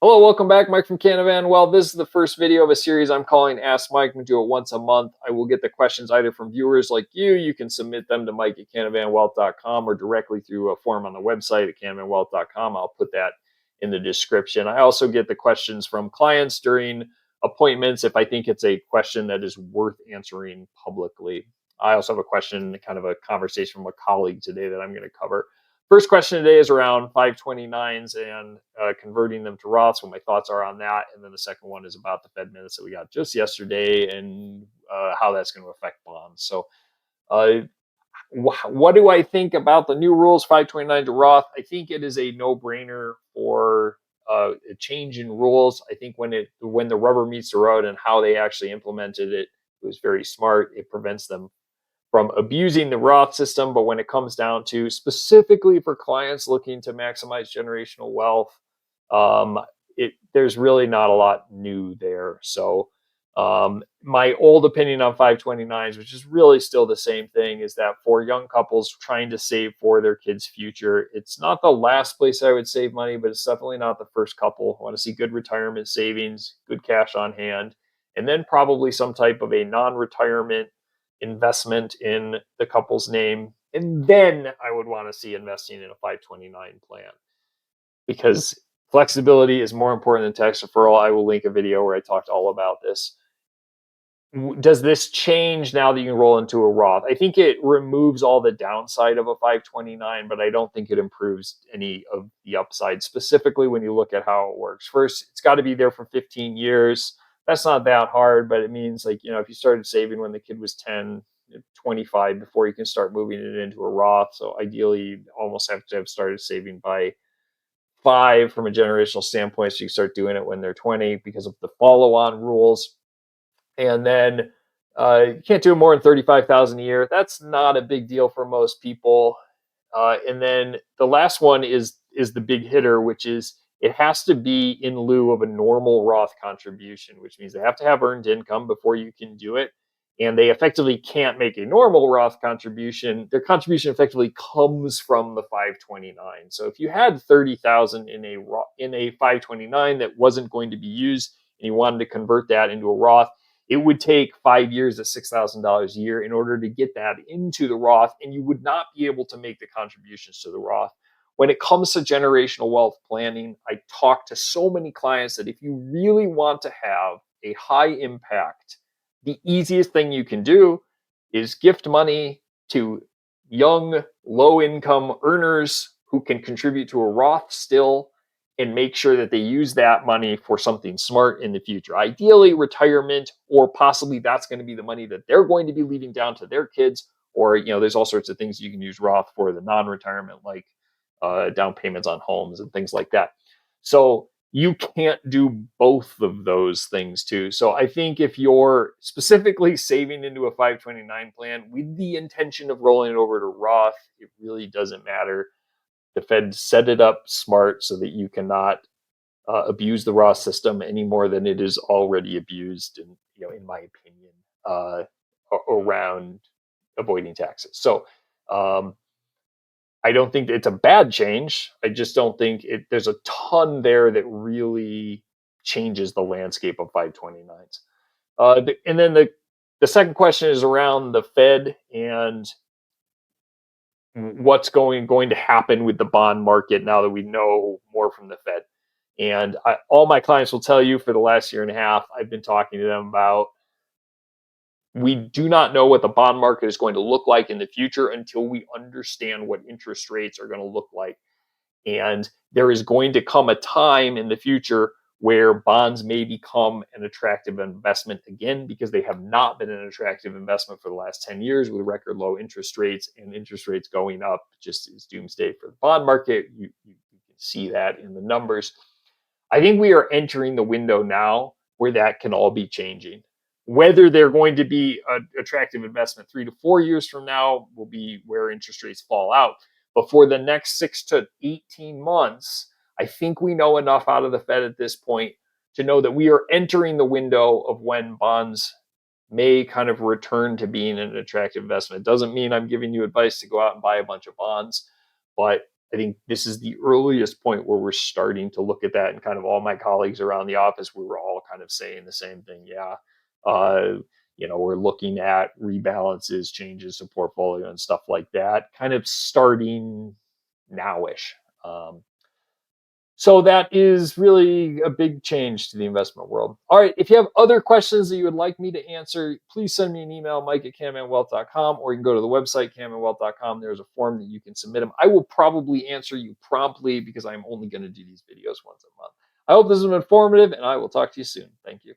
Hello, welcome back. Mike from Canavan Wealth. This is the first video of a series I'm calling Ask Mike. I'm going to do it once a month. I will get the questions either from viewers like you. You can submit them to Mike at canavanwealth.com or directly through a form on the website at canavanwealth.com. I'll put that in the description. I also get the questions from clients during appointments if I think it's a question that is worth answering publicly. I also have a question, kind of a conversation from a colleague today that I'm going to cover. First question today is around 529s and converting them to Roths, what my thoughts are on that. And then the second one is about the Fed minutes that we got just yesterday and how that's going to affect bonds. So uh, what do I think about the new rules, 529 to Roth? I think it is a no-brainer for a change in rules. I think when the rubber meets the road and how they actually implemented it, it was very smart. It prevents them from abusing the Roth system. But when it comes down to specifically for clients looking to maximize generational wealth, um, there's really not a lot new there. So my old opinion on 529s, which is really still the same thing, is that for young couples trying to save for their kids' future, it's not the last place I would save money, but it's definitely not the first couple. I want to see good retirement savings, good cash on hand, and then probably some type of a non-retirement investment in the couple's name. And then I would want to see investing in a 529 plan because flexibility is more important than tax deferral. I will link a video where I talked all about this. Does this change now that you can roll into a Roth? I think it removes all the downside of a 529, but I don't think it improves any of the upside, specifically when you look at how it works. First, it's got to be there for 15 years. That's not that hard, but it means, like, if you started saving when the kid was 10, 25 before you can start moving it into a Roth. So ideally, you almost have to have started saving by 5 from a generational standpoint, so you start doing it when they're 20 because of the follow-on rules. And then you can't do more than 35,000 a year. That's not a big deal for most people. And then the last one is the big hitter, which is it has to be in lieu of a normal Roth contribution, which means they have to have earned income before you can do it. And they effectively can't make a normal Roth contribution. Their contribution effectively comes from the 529. So if you had 30,000 in a 529 that wasn't going to be used, and you wanted to convert that into a Roth, it would take 5 years at $6,000 a year in order to get that into the Roth, and you would not be able to make the contributions to the Roth. When it comes to generational wealth planning, I talk to so many clients that if you really want to have a high impact, the easiest thing you can do is gift money to young, low income earners who can contribute to a Roth still, and make sure that they use that money for something smart in the future. Ideally, retirement, or possibly that's going to be the money that they're going to be leaving down to their kids. Or, there's all sorts of things you can use Roth for, the non-retirement, like down payments on homes and things like that. So you can't do both of those things too. So I think if you're specifically saving into a 529 plan with the intention of rolling it over to Roth, it really doesn't matter. The Fed set it up smart so that you cannot abuse the Roth system any more than it is already abused, in my opinion, around avoiding taxes. So I don't think it's a bad change. I just don't think there's a ton there that really changes the landscape of 529s. And then the second question is around the Fed and what's going to happen with the bond market now that we know more from the Fed. And all my clients will tell you for the last year and a half, I've been talking to them about, we do not know what the bond market is going to look like in the future until we understand what interest rates are going to look like. And there is going to come a time in the future where bonds may become an attractive investment again, because they have not been an attractive investment for the last 10 years with record low interest rates, and interest rates going up just is doomsday for the bond market. You can see that in the numbers. I think we are entering the window now where that can all be changing. Whether they're going to be an attractive investment 3 to 4 years from now will be where interest rates fall out. But for the next 6 to 18 months, I think we know enough out of the Fed at this point to know that we are entering the window of when bonds may kind of return to being an attractive investment. It doesn't mean I'm giving you advice to go out and buy a bunch of bonds, but I think this is the earliest point where we're starting to look at that, and kind of all my colleagues around the office, we were all kind of saying the same thing. Yeah, uh, we're looking at rebalances, changes to portfolio, and stuff like that, kind of starting nowish. Um, so that is really a big change to the investment world. All right. If you have other questions that you would like me to answer, please send me an email, mike@canavanwealth.com, or you can go to the website, canavanwealth.com. There's a form that you can submit them. I will probably answer you promptly because I'm only going to do these videos once a month. I hope this has been informative, and I will talk to you soon. Thank you.